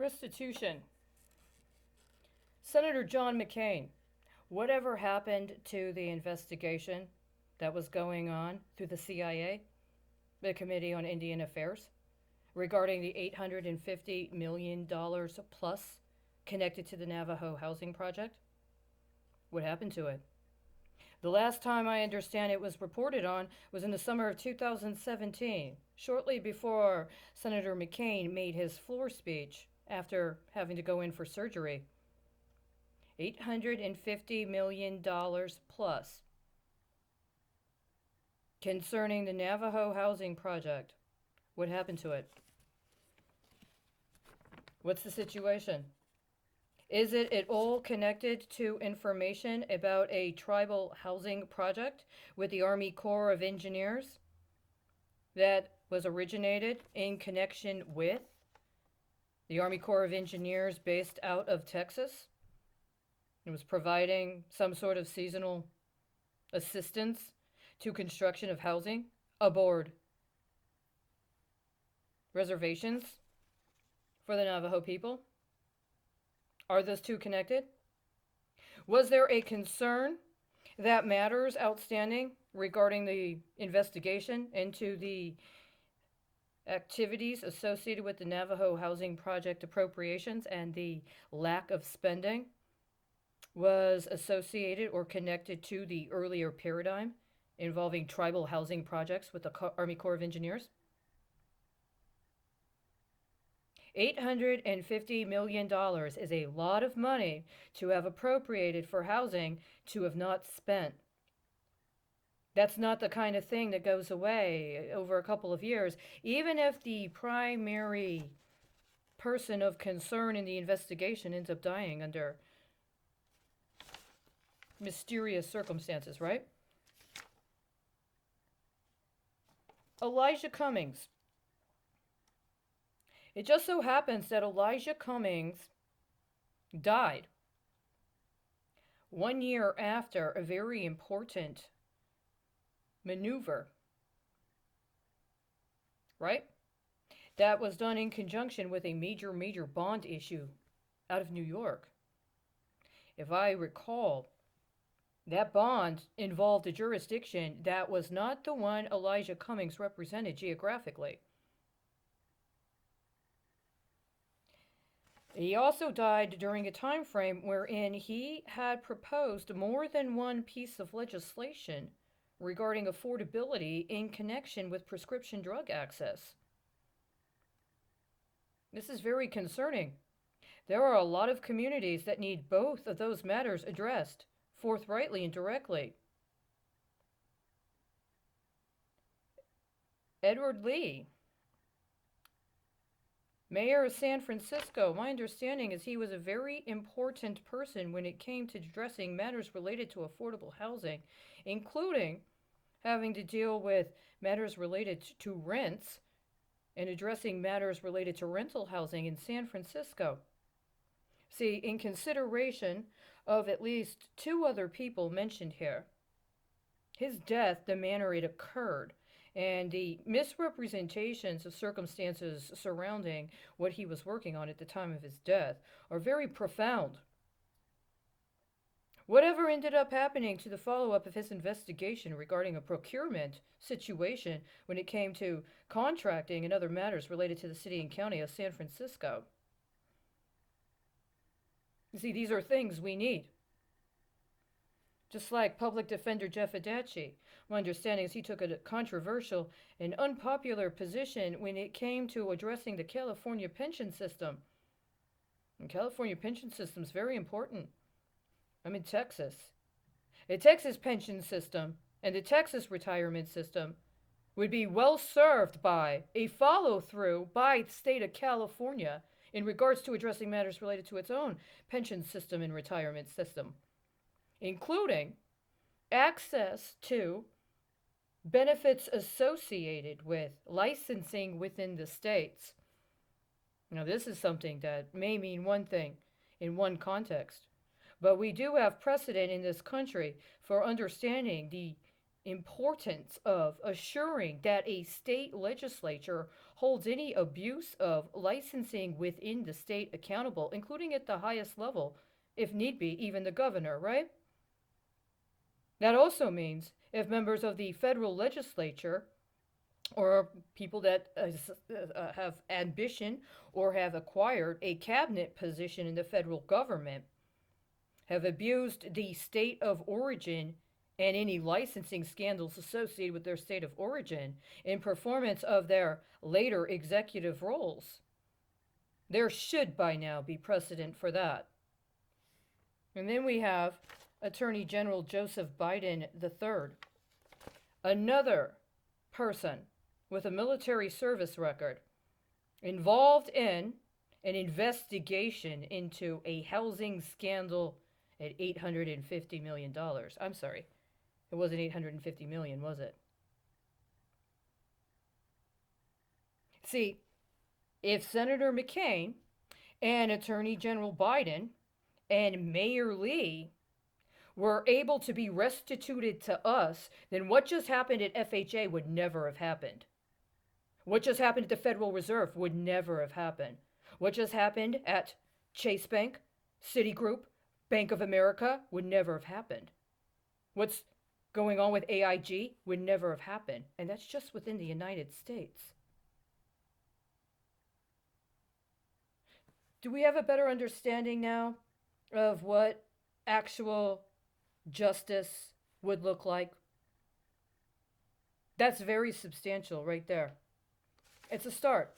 Restitution. Senator John McCain, whatever happened to the investigation that was going on through the CIA, the Committee on Indian Affairs, regarding the $850 million plus connected to the Navajo housing project? What happened to it? The last time I understand it was reported on was in the summer of 2017, shortly before Senator McCain made his floor speech after having to go in for surgery. $850 million plus concerning the Navajo housing project. What happened to it? What's the situation? Is it at all connected to information about a tribal housing project with the Army Corps of Engineers that was originated in connection with the Army Corps of Engineers based out of Texas? It was providing some sort of seasonal assistance to construction of housing aboard reservations for the Navajo people. Are those two connected? Was there a concern that matters outstanding regarding the investigation into the activities associated with the Navajo Housing Project appropriations and the lack of spending was associated or connected to the earlier paradigm involving tribal housing projects with the Army Corps of Engineers? $850 million is a lot of money to have appropriated for housing to have not spent. That's not the kind of thing that goes away over a couple of years, even if the primary person of concern in the investigation ends up dying under mysterious circumstances, right? Elijah Cummings. It just so happens that Elijah Cummings died 1 year after a very important maneuver, right? That was done in conjunction with a major bond issue out of New York. If I recall, that bond involved a jurisdiction that was not the one Elijah Cummings represented geographically. He also died during a time frame wherein he had proposed more than one piece of legislation regarding affordability in connection with prescription drug access. This is very concerning. There are a lot of communities that need both of those matters addressed forthrightly and directly. Edward Lee, Mayor of San Francisco, my understanding is he was a very important person when it came to addressing matters related to affordable housing, including having to deal with matters related to rents and addressing matters related to rental housing in San Francisco. See, in consideration of at least two other people mentioned here, his death, the manner it occurred, and the misrepresentations of circumstances surrounding what he was working on at the time of his death are very profound. Whatever ended up happening to the follow-up of his investigation regarding a procurement situation when it came to contracting and other matters related to the city and county of San Francisco? You see, these are things we need. Just like Public Defender Jeff Adachi, my understanding is he took a controversial and unpopular position when it came to addressing the California pension system. The California pension system is very important. I'm in Texas. A Texas pension system and the Texas retirement system would be well served by a follow-through by the state of California in regards to addressing matters related to its own pension system and retirement system, including access to benefits associated with licensing within the states. Now, this is something that may mean one thing in one context, but we do have precedent in this country for understanding the importance of assuring that a state legislature holds any abuse of licensing within the state accountable, including at the highest level, if need be, even the governor, right? That also means if members of the federal legislature or people that have ambition or have acquired a cabinet position in the federal government have abused the state of origin and any licensing scandals associated with their state of origin in performance of their later executive roles. There should by now be precedent for that. And then we have Attorney General Joseph Biden III, another person with a military service record involved in an investigation into a housing scandal at $850 million. I'm sorry, it wasn't $850 million, was it? See, if Senator McCain and Attorney General Biden and Mayor Lee were able to be restituted to us, then what just happened at FHA would never have happened. What just happened at the Federal Reserve would never have happened. What just happened at Chase Bank, Citigroup, Bank of America would never have happened. What's going on with AIG would never have happened. And that's just within the United States. Do we have a better understanding now of what actual justice would look like? That's very substantial right there. It's a start.